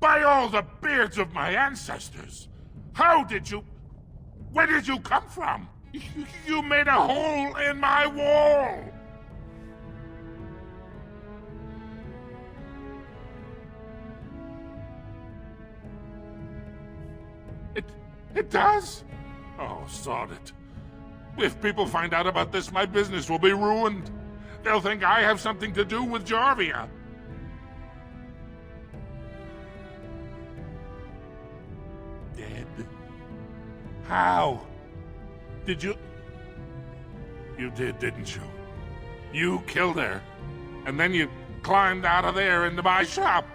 By all the beards of my ancestors! How did you... Where did you come from? You made a hole in my wall! It does? Oh, sod it. If people find out about this, my business will be ruined. They'll think I have something to do with Jarvia. Dead? How? Did you... You did, didn't you? You killed her. And then you climbed out of there into my shop.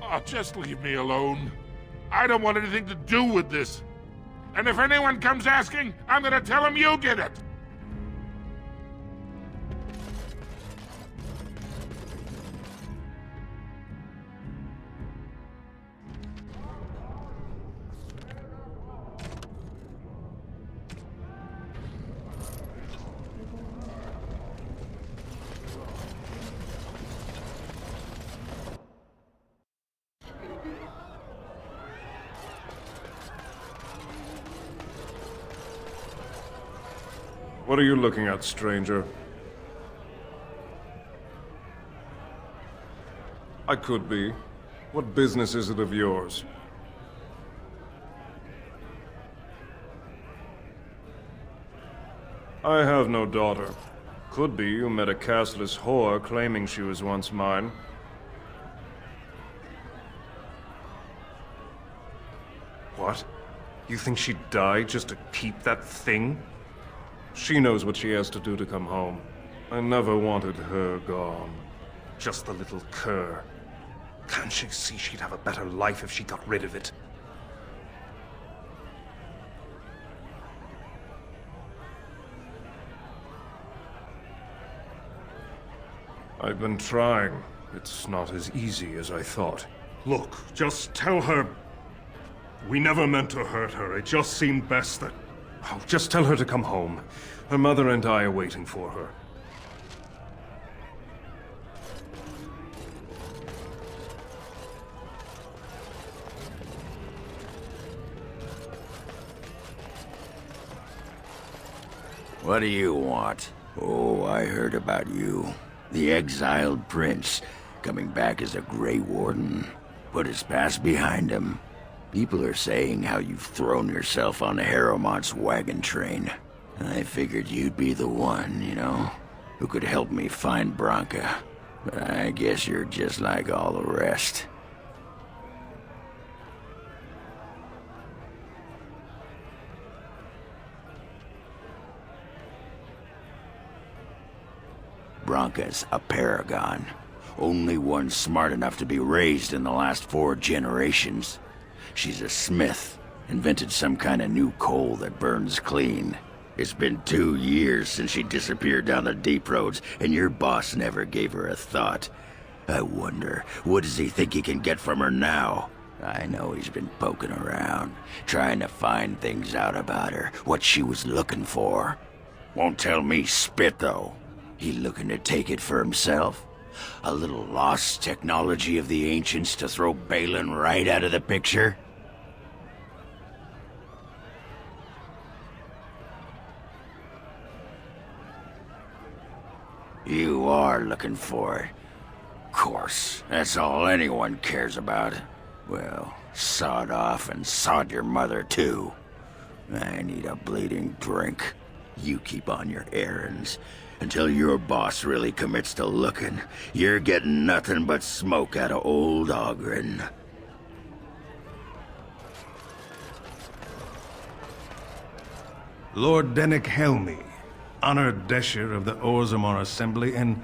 Oh, just leave me alone. I don't want anything to do with this. And if anyone comes asking, I'm gonna tell them you did it! What are you looking at, stranger? I could be. What business is it of yours? I have no daughter. Could be you met a castless whore claiming she was once mine. What? You think she'd die just to keep that thing? She knows what she has to do to come home. I never wanted her gone. Just the little cur. Can't she see she'd have a better life if she got rid of it? I've been trying. It's not as easy as I thought. Look, just tell her... We never meant to hurt her. It just seemed best that... Oh, just tell her to come home. Her mother and I are waiting for her. What do you want? Oh, I heard about you. The exiled prince, coming back as a Grey Warden. Put his past behind him. People are saying how you've thrown yourself on Harrowmont's wagon train. I figured you'd be the one, you know, who could help me find Branka. But I guess you're just like all the rest. Branka's a paragon. Only one smart enough to be raised in the last 4 generations. She's a smith, invented some kind of new coal that burns clean. It's been 2 years since she disappeared down the deep roads, and your boss never gave her a thought. I wonder, what does he think he can get from her now? I know he's been poking around, trying to find things out about her, what she was looking for. Won't tell me spit, though. He looking to take it for himself? A little lost technology of the ancients to throw Balin right out of the picture? You are looking for it. Of course, that's all anyone cares about. Well, sod off and sod your mother too. I need a bleeding drink. You keep on your errands. Until your boss really commits to looking, you're getting nothing but smoke out of old Ogren. Lord Dennick Helmy, honored Desher of the Orzammar Assembly, and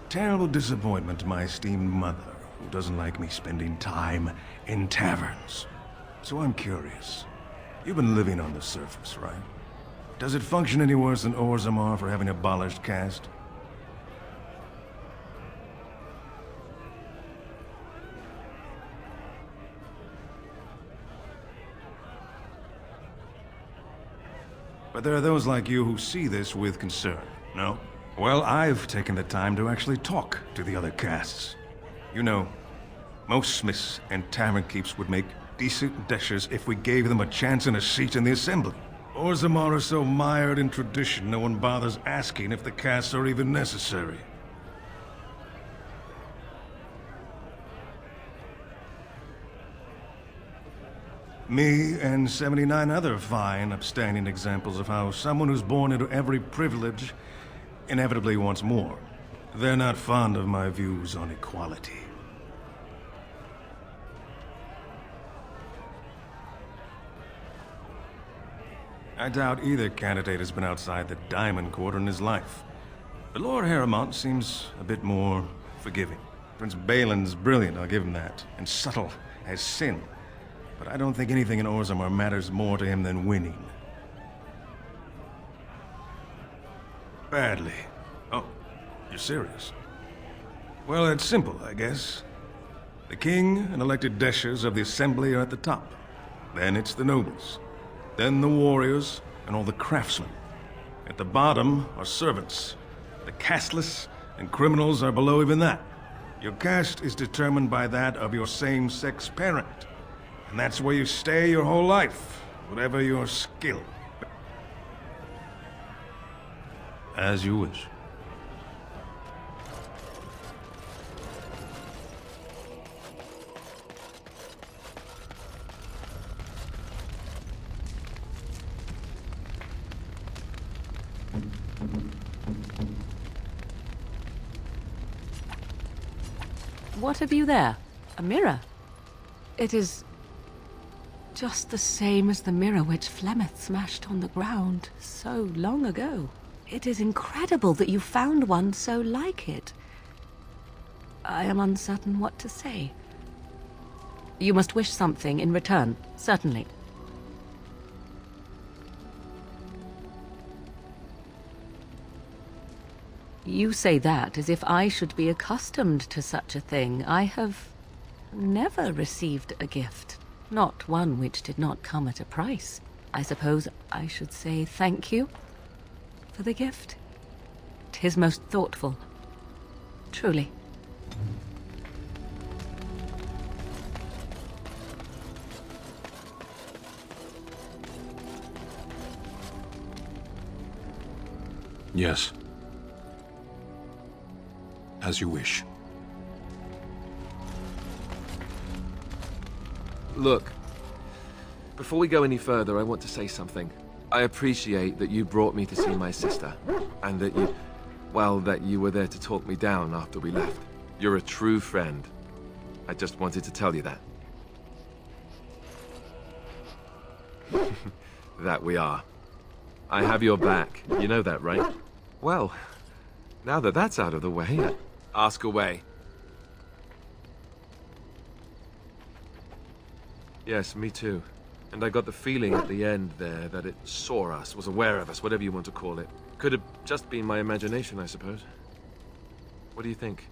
terrible disappointment to my esteemed mother, who doesn't like me spending time in taverns. So I'm curious. You've been living on the surface, right? Does it function any worse than Orzammar for having abolished caste? But there are those like you who see this with concern, no? Well, I've taken the time to actually talk to the other castes. You know, Most smiths and tavern keeps would make decent dishers if we gave them a chance and a seat in the assembly. Orzammar are so mired in tradition, no one bothers asking if the casts are even necessary. Me and 79 other fine, upstanding examples of how someone who's born into every privilege inevitably wants more. They're not fond of my views on equality. I doubt either candidate has been outside the Diamond Quarter in his life. But Lord Harrowmont seems a bit more forgiving. Prince Balin's brilliant, I'll give him that, and subtle as sin. But I don't think anything in Orzammar matters more to him than winning. Badly. Oh, you're serious? Well, it's simple, I guess. The king and elected deshers of the assembly are at the top. Then it's the nobles. Then the warriors and all the craftsmen. At the bottom are servants. The casteless and criminals are below even that. Your caste is determined by that of your same-sex parent. And that's where you stay your whole life, whatever your skill. As you wish. What have you there? A mirror? It is just the same as the mirror which Flemeth smashed on the ground so long ago. It is incredible that you found one so like it. I am uncertain what to say. You must wish something in return, certainly. You say that as if I should be accustomed to such a thing. I have never received a gift, not one which did not come at a price. I suppose I should say thank you for the gift. 'Tis most thoughtful, truly. Yes. As you wish. Look, before we go any further, I want to say something. I appreciate that you brought me to see my sister, and that you were there to talk me down after we left. You're a true friend. I just wanted to tell you that. That we are. I have your back. You know that, right? Well, now that that's out of the way, ask away. Yes, me too. And I got the feeling at the end there that it saw us, was aware of us, whatever you want to call it. Could have just been my imagination, I suppose. What do you think?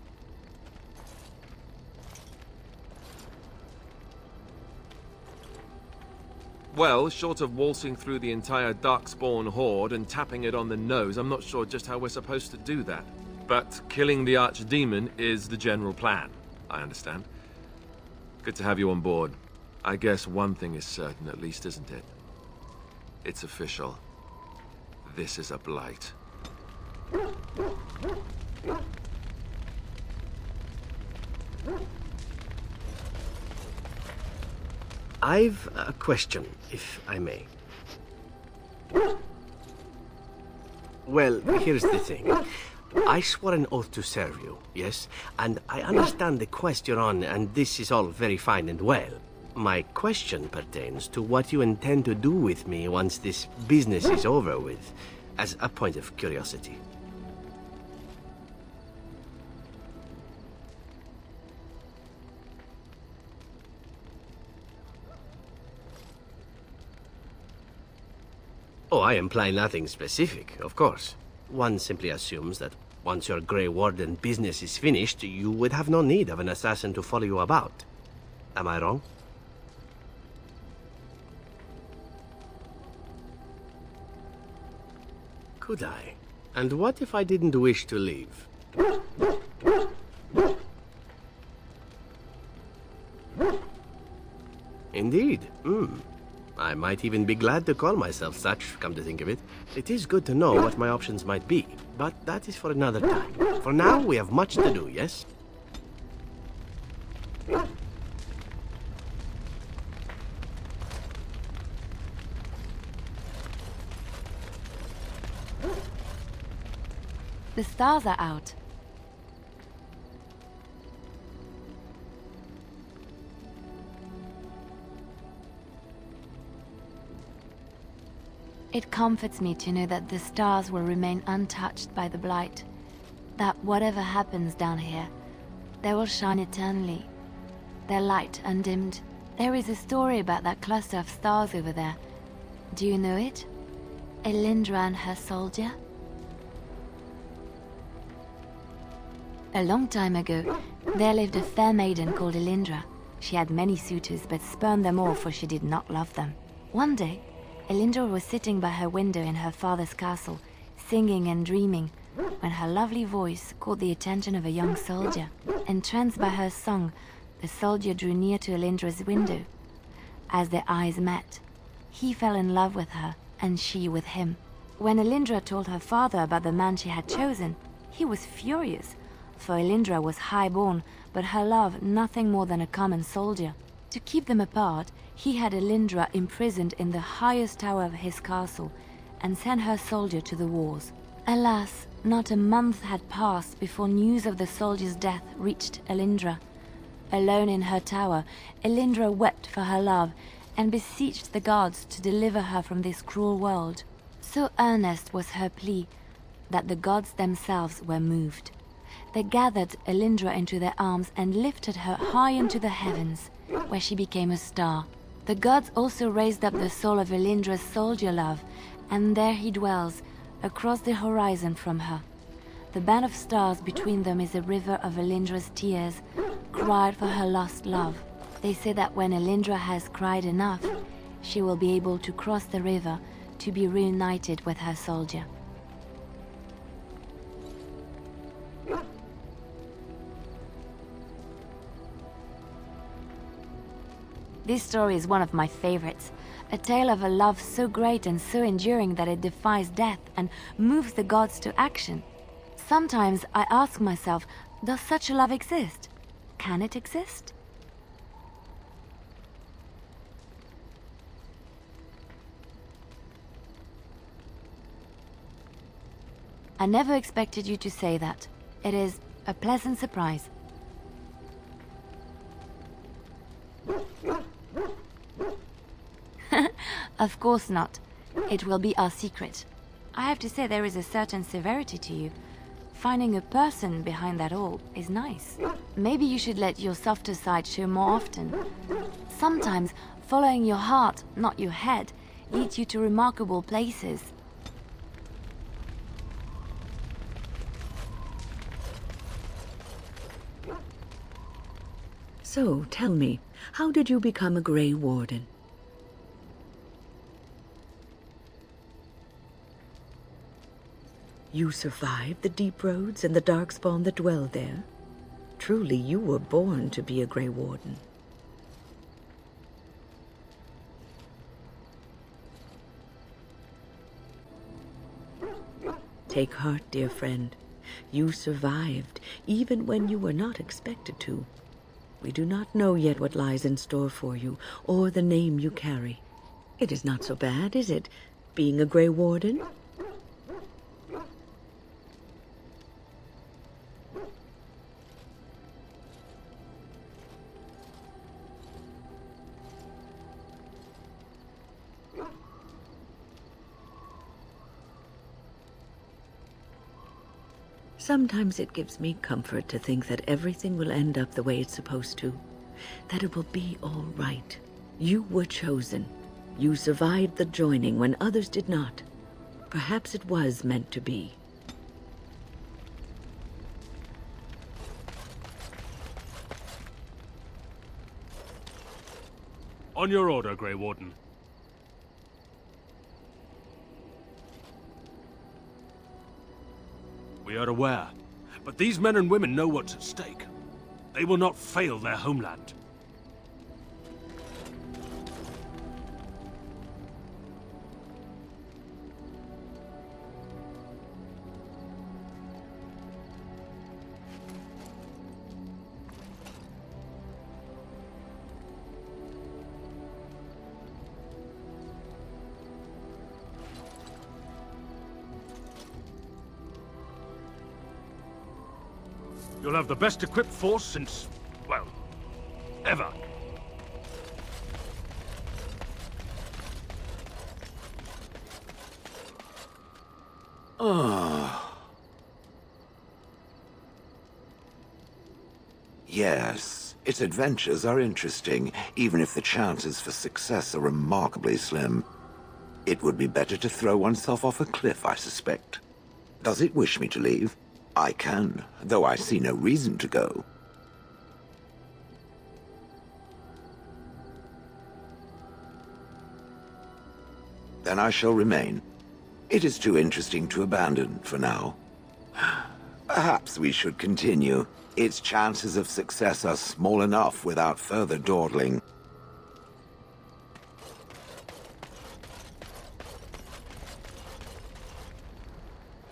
Well, short of waltzing through the entire Darkspawn horde and tapping it on the nose, I'm not sure just how we're supposed to do that. But killing the archdemon is the general plan, I understand. Good to have you on board. I guess one thing is certain at least, isn't it? It's official. This is a blight. I've a question, if I may. Well, here's the thing. I swore an oath to serve you, yes? And I understand the quest you're on, and this is all very fine and well. My question pertains to what you intend to do with me once this business is over with, as a point of curiosity. Oh, I imply nothing specific, of course. One simply assumes that once your Grey Warden business is finished, you would have no need of an assassin to follow you about. Am I wrong? Could I? And what if I didn't wish to leave? Indeed. I might even be glad to call myself such, come to think of it. It is good to know what my options might be, but that is for another time. For now, we have much to do, yes? The stars are out. It comforts me to know that the stars will remain untouched by the blight. That whatever happens down here, they will shine eternally. Their light undimmed. There is a story about that cluster of stars over there. Do you know it? Elindra and her soldier? A long time ago, there lived a fair maiden called Elindra. She had many suitors, but spurned them all, for she did not love them. One day, Elindra was sitting by her window in her father's castle, singing and dreaming, when her lovely voice caught the attention of a young soldier. Entranced by her song, the soldier drew near to Elindra's window. As their eyes met, he fell in love with her, and she with him. When Elindra told her father about the man she had chosen, he was furious, for Elindra was high-born, but her love nothing more than a common soldier. To keep them apart, he had Elindra imprisoned in the highest tower of his castle, and sent her soldier to the wars. Alas, not a month had passed before news of the soldier's death reached Elindra. Alone in her tower, Elindra wept for her love, and beseeched the gods to deliver her from this cruel world. So earnest was her plea, that the gods themselves were moved. They gathered Elindra into their arms and lifted her high into the heavens, where she became a star. The gods also raised up the soul of Elindra's soldier love, and there he dwells, across the horizon from her. The band of stars between them is a river of Elindra's tears, cried for her lost love. They say that when Elindra has cried enough, she will be able to cross the river to be reunited with her soldier. This story is one of my favorites, a tale of a love so great and so enduring that it defies death and moves the gods to action. Sometimes I ask myself, does such a love exist? Can it exist? I never expected you to say that. It is a pleasant surprise. Of course not. It will be our secret. I have to say there is a certain severity to you. Finding a person behind that all is nice. Maybe you should let your softer side show more often. Sometimes following your heart, not your head, leads you to remarkable places. So, tell me, how did you become a Grey Warden? You survived the deep roads and the Darkspawn that dwell there? Truly, you were born to be a Grey Warden. Take heart, dear friend. You survived, even when you were not expected to. We do not know yet what lies in store for you, or the name you carry. It is not so bad, is it, being a Grey Warden? Sometimes it gives me comfort to think that everything will end up the way it's supposed to. That it will be all right. You were chosen. You survived the joining when others did not. Perhaps it was meant to be. On your order, Grey Warden. We are aware, but these men and women know what's at stake. They will not fail their homeland. You'll have the best equipped force since, well, ever. Yes, its adventures are interesting, even if the chances for success are remarkably slim. It would be better to throw oneself off a cliff, I suspect. Does it wish me to leave? I can, though I see no reason to go. Then I shall remain. It is too interesting to abandon for now. Perhaps we should continue. Its chances of success are small enough without further dawdling.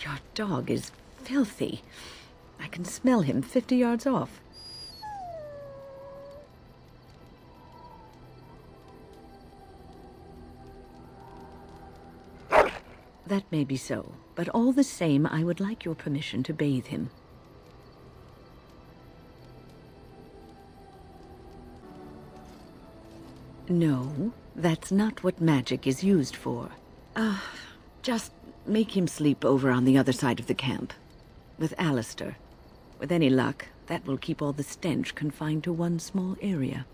Your dog is filthy. I can smell him 50 yards off. That may be so, but all the same, I would like your permission to bathe him. No, that's not what magic is used for. Just make him sleep over on the other side of the camp. With Alistair. With any luck, that will keep all the stench confined to one small area.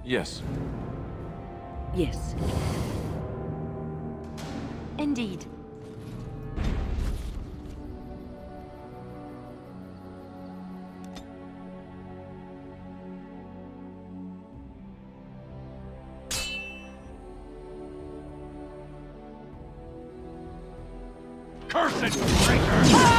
Yes. Yes. Indeed. Cursed traitor!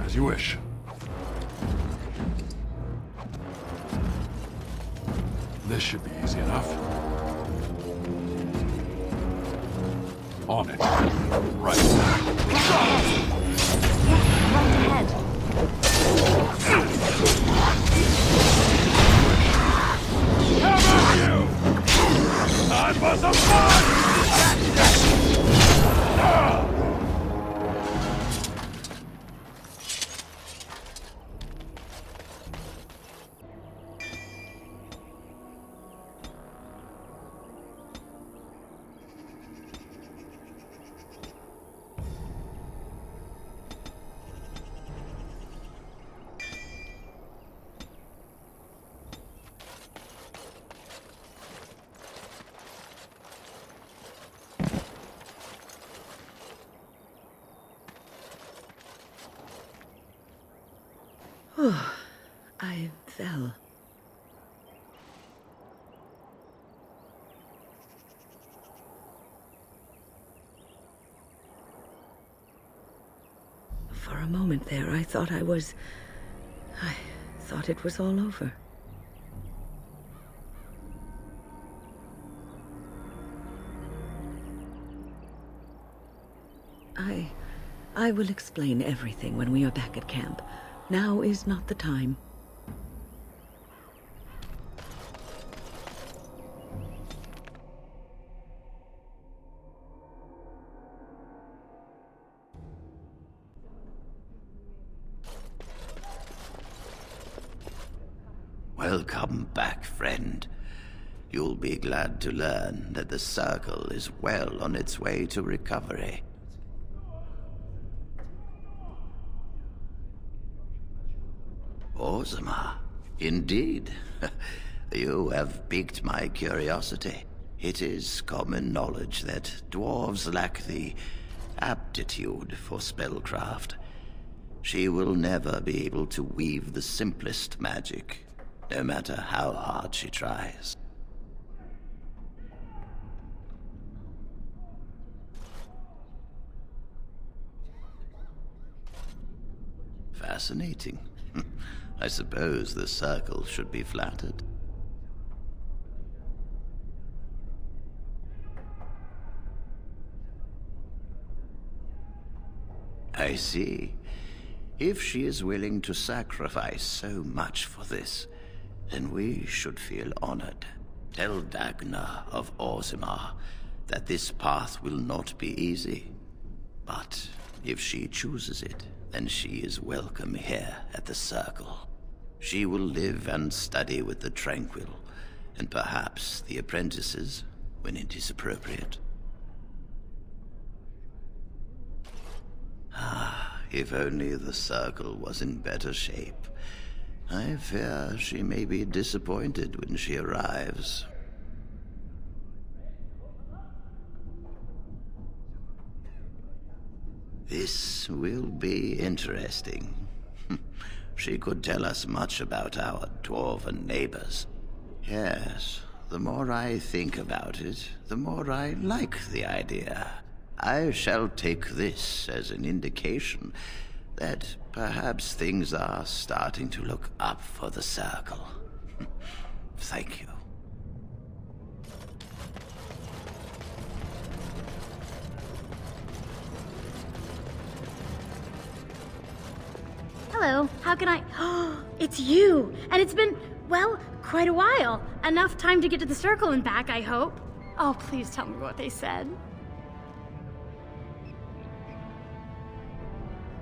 As you wish. This should be easy enough. On it. Right. Right ahead. How about you? Time for some fun! I fell. For a moment there, I thought I thought it was all over. I will explain everything when we are back at camp. Now is not the time. Welcome back, friend. You'll be glad to learn that the Circle is well on its way to recovery. Orzammar, indeed. You have piqued my curiosity. It is common knowledge that dwarves lack the aptitude for spellcraft. She will never be able to weave the simplest magic, no matter how hard she tries. Fascinating. I suppose the Circle should be flattered. I see. If she is willing to sacrifice so much for this, then we should feel honored. Tell Dagna of Orzammar that this path will not be easy. But if she chooses it, then she is welcome here at the Circle. She will live and study with the Tranquil, and perhaps the apprentices, when it is appropriate. If only the Circle was in better shape. I fear she may be disappointed when she arrives. This will be interesting. She could tell us much about our dwarven neighbors. Yes, the more I think about it, the more I like the idea. I shall take this as an indication that perhaps things are starting to look up for the Circle. Thank you. Hello, how can I... It's you! And it's been, well, quite a while. Enough time to get to the Circle and back, I hope. Oh, please tell me what they said.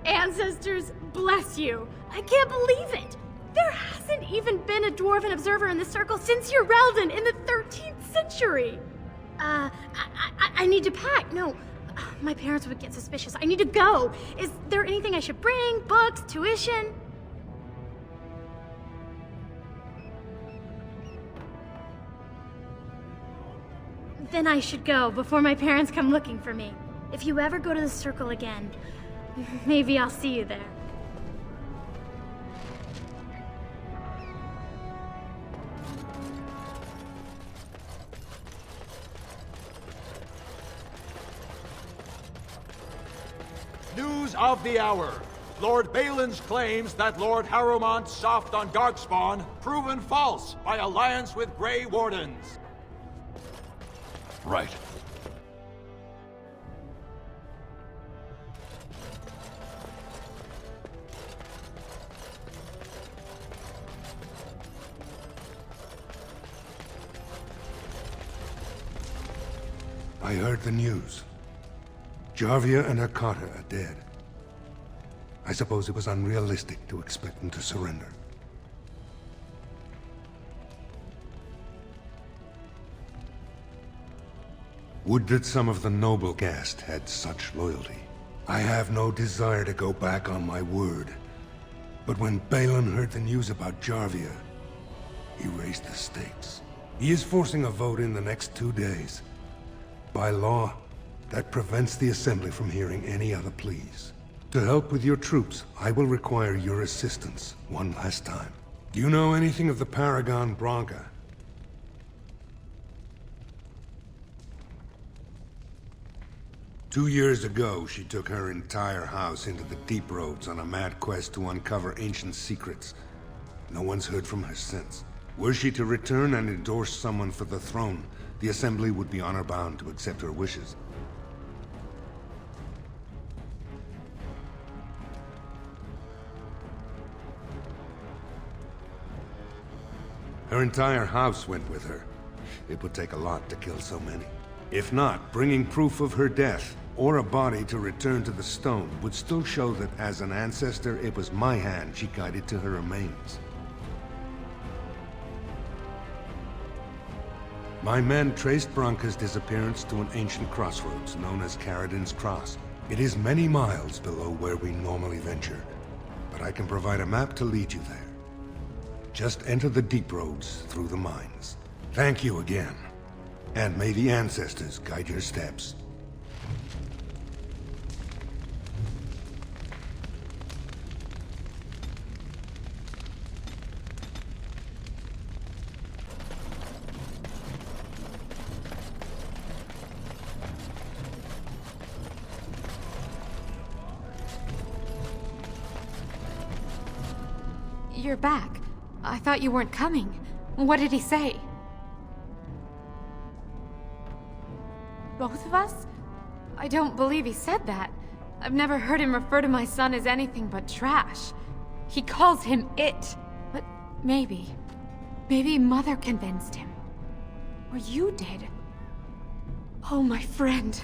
Ancestors, bless you! I can't believe it! There hasn't even been a dwarven observer in the Circle since Urelden in the 13th century! I need to pack. No, my parents would get suspicious. I need to go. Is there anything I should bring? Books? Tuition? Then I should go before my parents come looking for me. If you ever go to the Circle again, maybe I'll see you there. News of the hour. Lord Balin's claims that Lord Harrowmont soft on Darkspawn proven false by alliance with Grey Wardens. Right. I heard the news. Jarvia and Akata are dead. I suppose it was unrealistic to expect them to surrender. Would that some of the noble caste had such loyalty. I have no desire to go back on my word. But when Balin heard the news about Jarvia, he raised the stakes. He is forcing a vote in the next 2 days. By law, that prevents the Assembly from hearing any other pleas. To help with your troops, I will require your assistance one last time. Do you know anything of the Paragon Branca? Two years ago, she took her entire house into the deep roads on a mad quest to uncover ancient secrets. No one's heard from her since. Were she to return and endorse someone for the throne, the Assembly would be honor-bound to accept her wishes. Her entire house went with her. It would take a lot to kill so many. If not, bringing proof of her death, or a body to return to the stone, would still show that as an ancestor, it was my hand she guided to her remains. My men traced Branka's disappearance to an ancient crossroads known as Caradin's Cross. It is many miles below where we normally venture, but I can provide a map to lead you there. Just enter the deep roads through the mines. Thank you again, and may the ancestors guide your steps. You're back. I thought you weren't coming. What did he say? Both of us? I don't believe he said that. I've never heard him refer to my son as anything but trash. He calls him it. But maybe Mother convinced him. Or you did. Oh, my friend.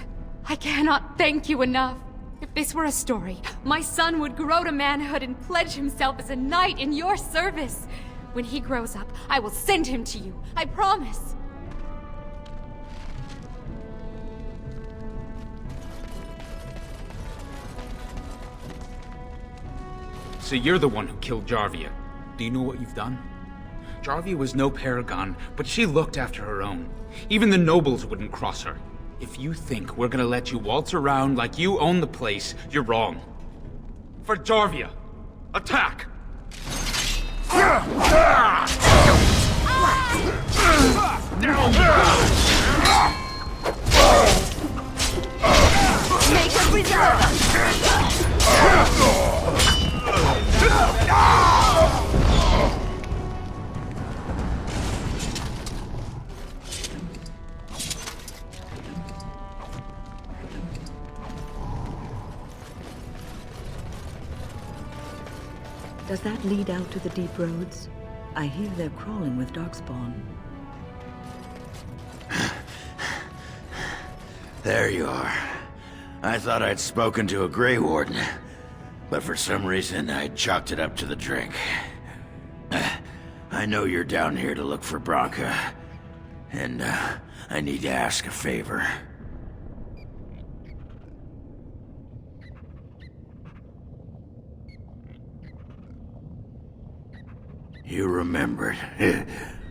I cannot thank you enough. If this were a story, my son would grow to manhood and pledge himself as a knight in your service. When he grows up, I will send him to you. I promise. So you're the one who killed Jarvia. Do you know what you've done? Jarvia was no paragon, but she looked after her own. Even the nobles wouldn't cross her. If you think we're gonna let you waltz around like you own the place, you're wrong. For Jarvia, attack! Make a preserve! Does that lead out to the deep roads? I hear they're crawling with Darkspawn. There you are. I thought I'd spoken to a Grey Warden, but for some reason I chalked it up to the drink. I know you're down here to look for Branka, and I need to ask a favor. You remembered.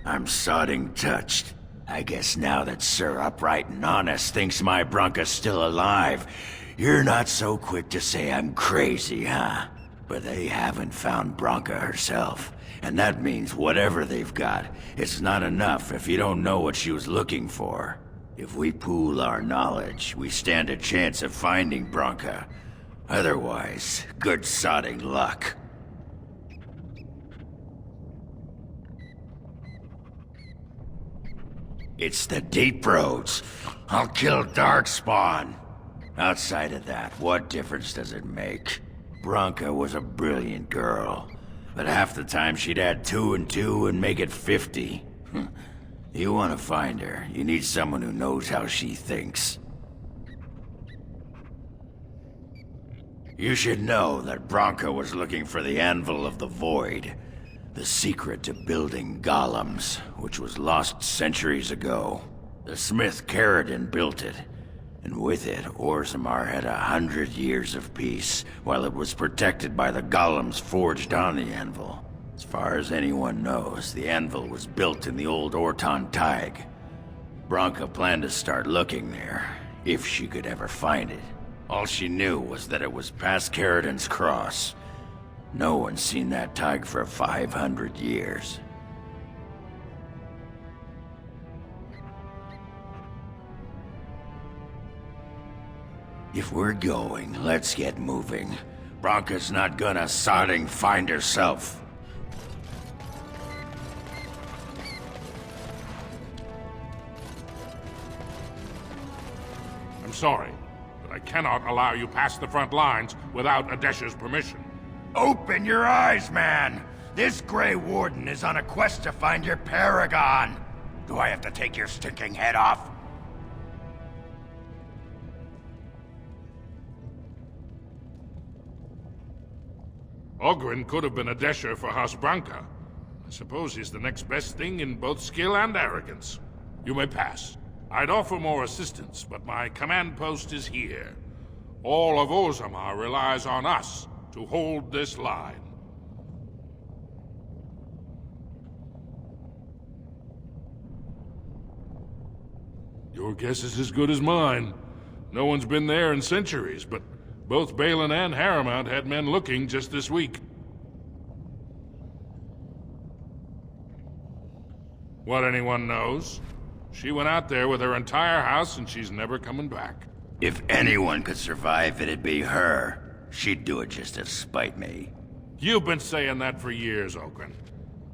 I'm sodding touched. I guess now that Sir Upright and Honest thinks my Branka's still alive, you're not so quick to say I'm crazy, huh? But they haven't found Branka herself. And that means whatever they've got, it's not enough if you don't know what she was looking for. If we pool our knowledge, we stand a chance of finding Branka. Otherwise, good sodding luck. It's the deep roads. I'll kill Darkspawn. Outside of that, what difference does it make? Branka was a brilliant girl, but half the time she'd add 2 and 2 and make it 50. You want to find her, you need someone who knows how she thinks. You should know that Branka was looking for the Anvil of the Void. The secret to building golems, which was lost centuries ago. The smith Caradin built it, and with it, Orzammar had 100 years of peace, while it was protected by the golems forged on the anvil. As far as anyone knows, the anvil was built in the old Orton Tig. Branka planned to start looking there, if she could ever find it. All she knew was that it was past Caradin's Cross. No one's seen that Tig for 500 years. If we're going, let's get moving. Branka's not gonna sodding find herself. I'm sorry, but I cannot allow you past the front lines without Adesha's permission. Open your eyes, man! This Grey Warden is on a quest to find your paragon! Do I have to take your stinking head off? Oghren could have been Adesha for House Branka. I suppose he's the next best thing in both skill and arrogance. You may pass. I'd offer more assistance, but my command post is here. All of Orzammar relies on us to hold this line. Your guess is as good as mine. No one's been there in centuries, but both Balin and Harrowmount had men looking just this week. What anyone knows? She went out there with her entire house and she's never coming back. If anyone could survive, it'd be her. She'd do it just to spite me. You've been saying that for years, Oaken.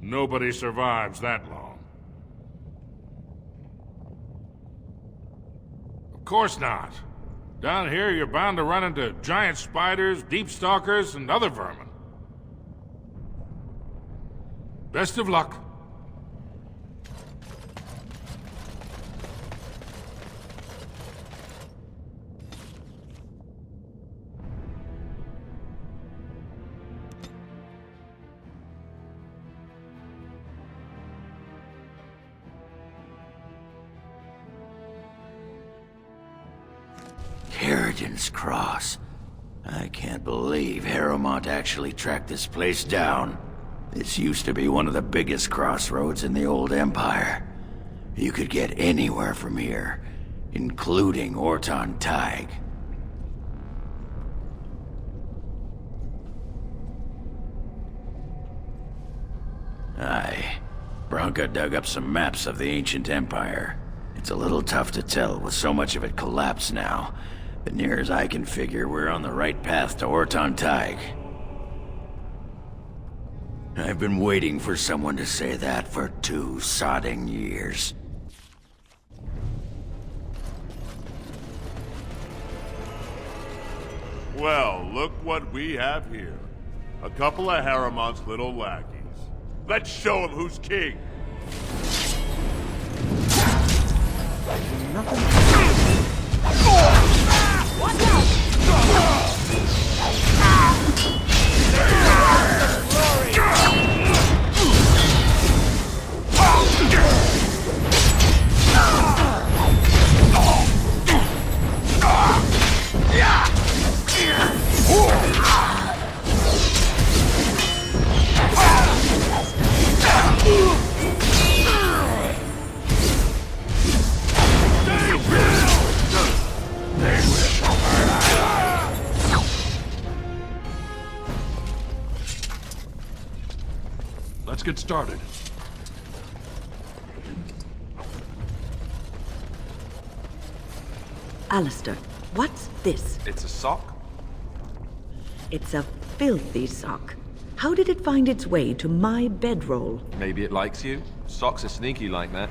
Nobody survives that long. Of course not. Down here, you're bound to run into giant spiders, deep stalkers, and other vermin. Best of luck. Harridan's Cross. I can't believe Harrowmont actually tracked this place down. This used to be one of the biggest crossroads in the old Empire. You could get anywhere from here, including Orton Tig. Aye. Branka dug up some maps of the ancient Empire. It's a little tough to tell with so much of it collapsed now. But near as I can figure, we're on the right path to Orton Tig. I've been waiting for someone to say that for 2 sodding years. Well, look what we have here. A couple of Harrowmont's little lackeys. Let's show 'em who's king! Watch out! Let's get started. Alistair, what's this? It's a sock? It's a filthy sock. How did it find its way to my bedroll? Maybe it likes you. Socks are sneaky like that.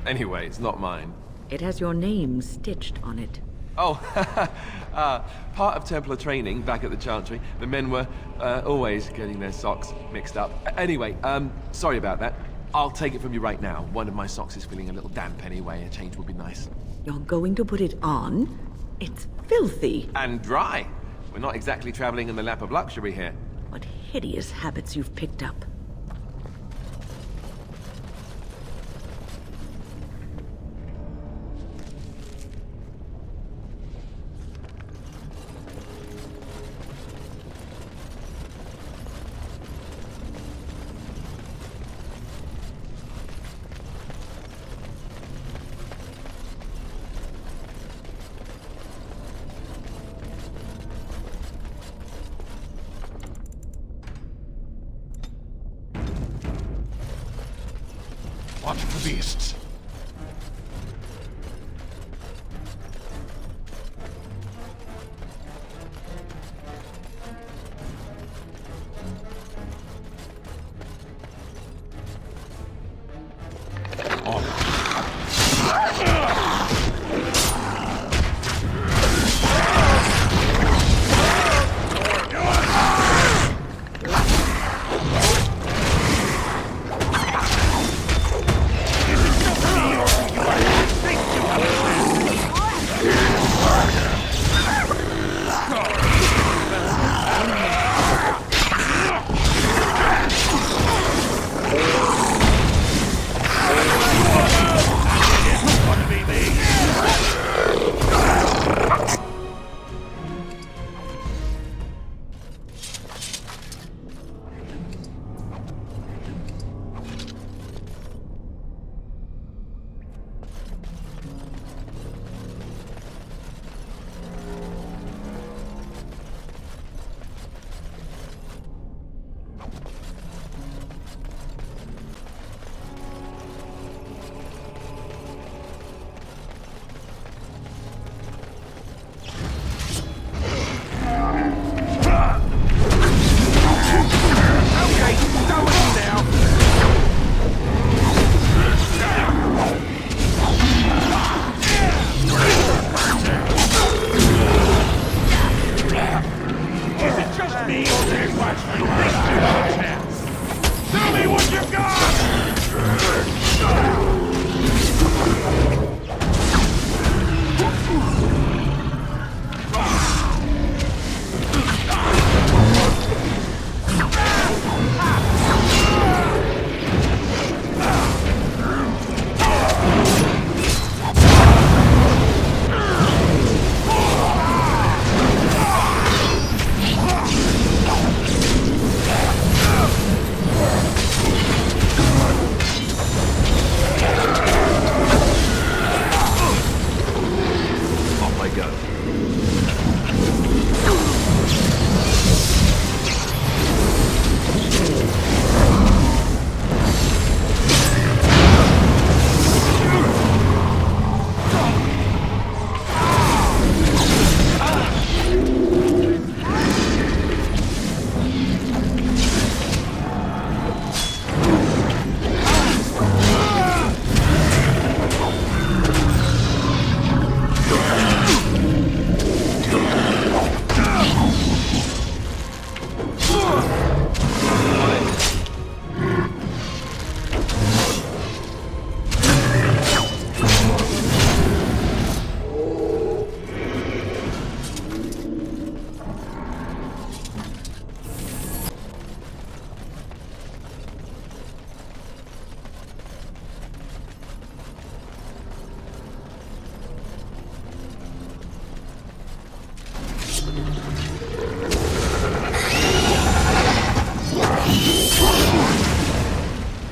Anyway, it's not mine. It has your name stitched on it. Oh, part of Templar training back at the Chantry. The men were always getting their socks mixed up. Anyway, sorry about that. I'll take it from you right now. One of my socks is feeling a little damp anyway. A change would be nice. You're going to put it on? It's filthy. And dry. We're not exactly traveling in the lap of luxury here. What hideous habits you've picked up. Watch for beasts.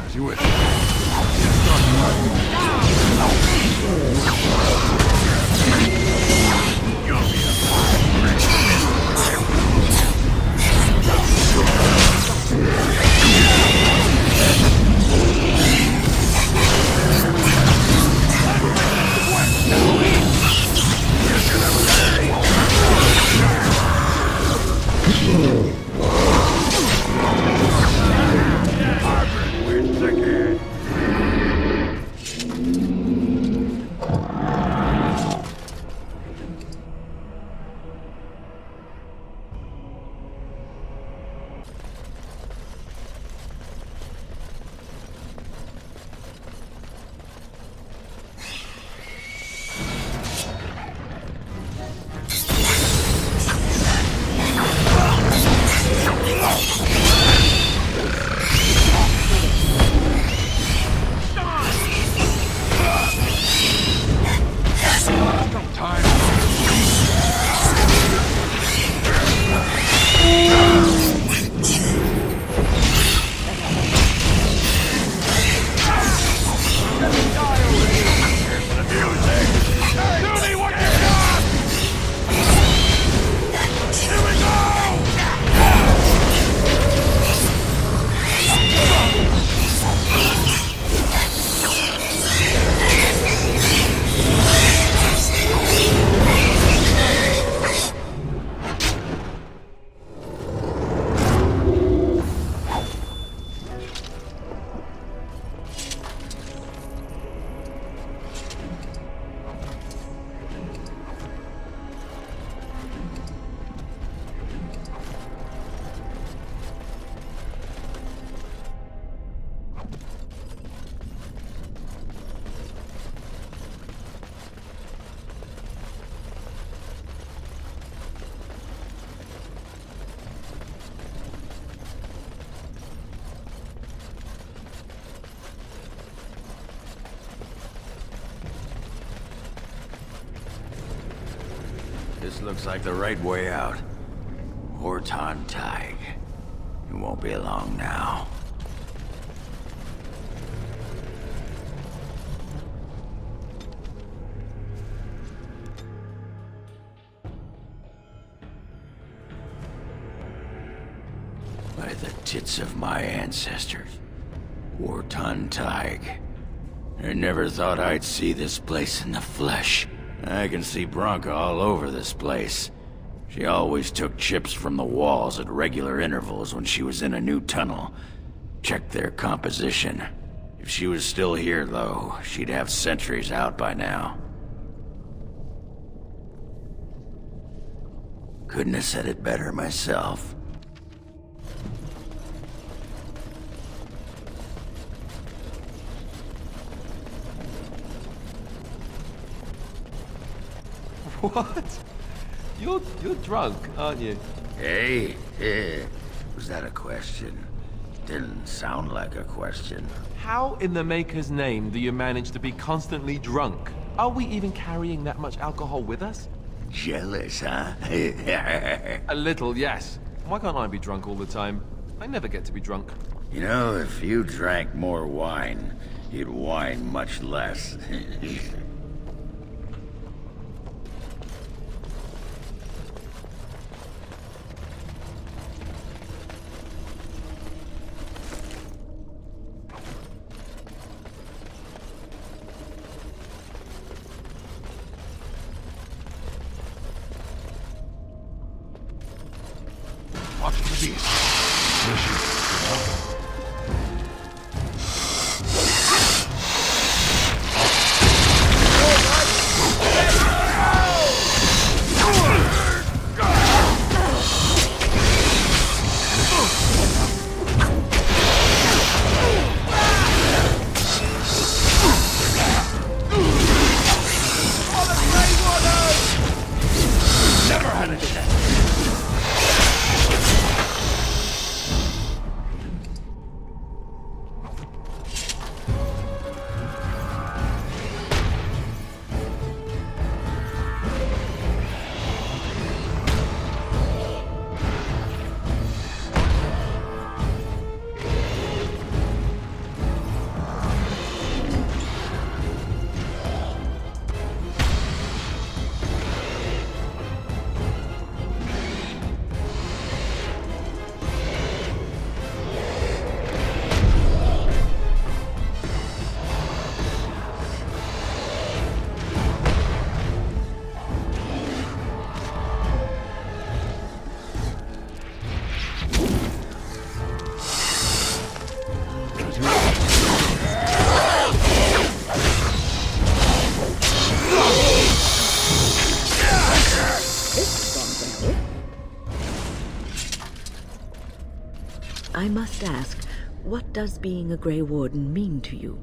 As you wish. This looks like the right way out. Horton Tig. It won't be long now. By the tits of my ancestors. Horton Tig. I never thought I'd see this place in the flesh. I can see Bronca all over this place. She always took chips from the walls at regular intervals when she was in a new tunnel. Checked their composition. If she was still here, though, she'd have sentries out by now. Couldn't have said it better myself. What? You're drunk, aren't you? Hey, was that a question? Didn't sound like a question. How in the Maker's name do you manage to be constantly drunk? Are we even carrying that much alcohol with us? Jealous, huh? A little, yes. Why can't I be drunk all the time? I never get to be drunk. You know, if you drank more wine, you'd whine much less. Watch for the beast. Never had a chance. I must ask, what does being a Grey Warden mean to you?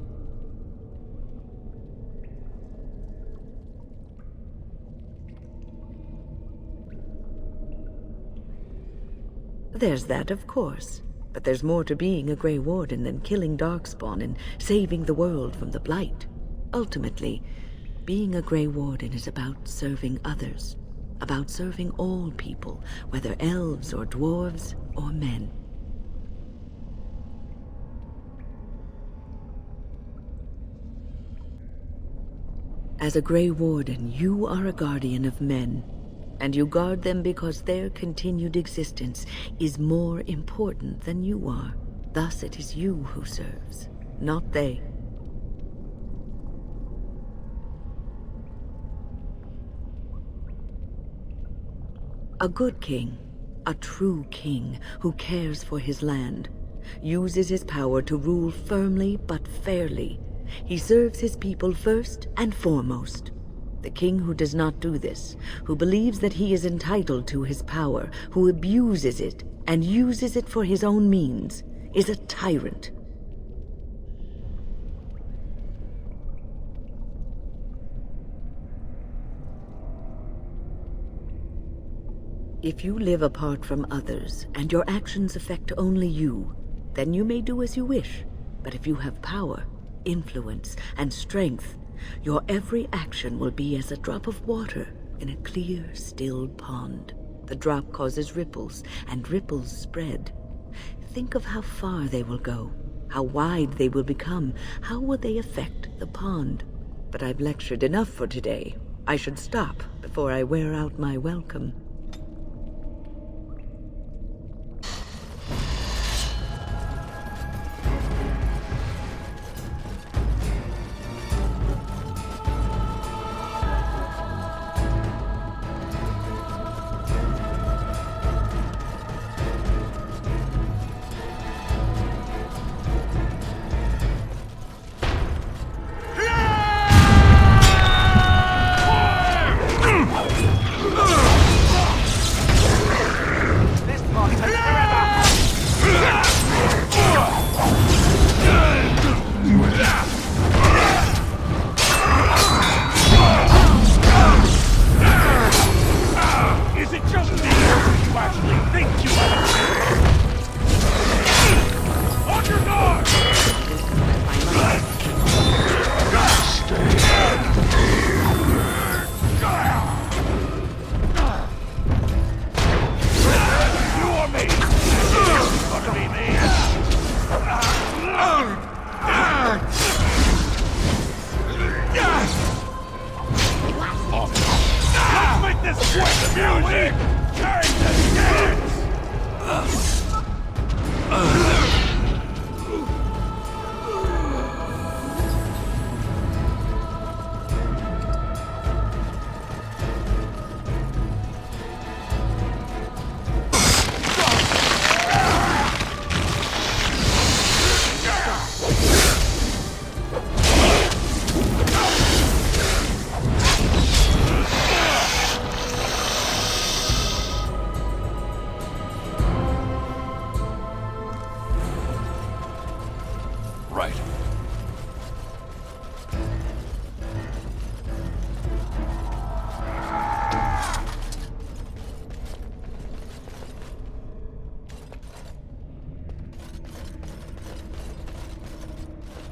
There's that, of course. But there's more to being a Grey Warden than killing Darkspawn and saving the world from the Blight. Ultimately, being a Grey Warden is about serving others. About serving all people, whether elves or dwarves or men. As a Grey Warden, you are a guardian of men, and you guard them because their continued existence is more important than you are. Thus it is you who serves, not they. A good king, a true king who cares for his land, uses his power to rule firmly but fairly. He serves his people first and foremost. The king who does not do this, who believes that he is entitled to his power, who abuses it and uses it for his own means, is a tyrant. If you live apart from others, and your actions affect only you, then you may do as you wish. But if you have power, influence, and strength, your every action will be as a drop of water in a clear, still pond. The drop causes ripples, and ripples spread. Think of how far they will go, how wide they will become, how will they affect the pond. But I've lectured enough for today. I should stop before I wear out my welcome.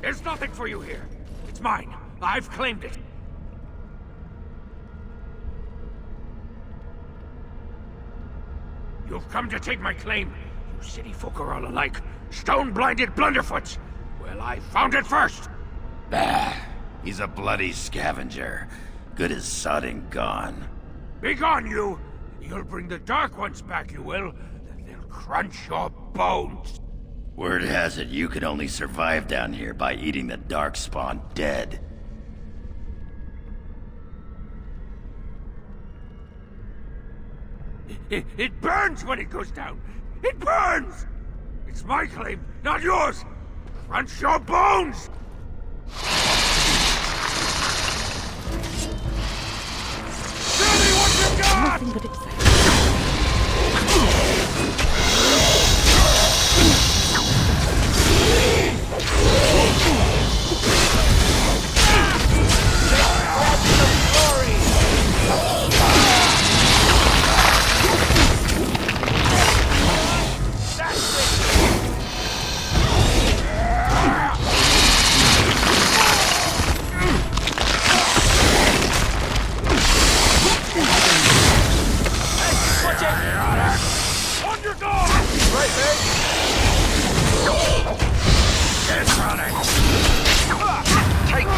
There's nothing for you here. It's mine. I've claimed it. You've come to take my claim. You city folk are all alike. Stone-blinded blunderfoots. Well, I found it first. Bah, he's a bloody scavenger. Good as sod and gone. Be gone, you! You'll bring the Dark Ones back, you will. Then they'll crunch your bones. Word has it you can only survive down here by eating the Darkspawn dead. It burns when it goes down. It burns! It's my claim, not yours. Crunch your bones! Show me what you got! Nothing but excitement. On your guard! Right, mate! Get running! Take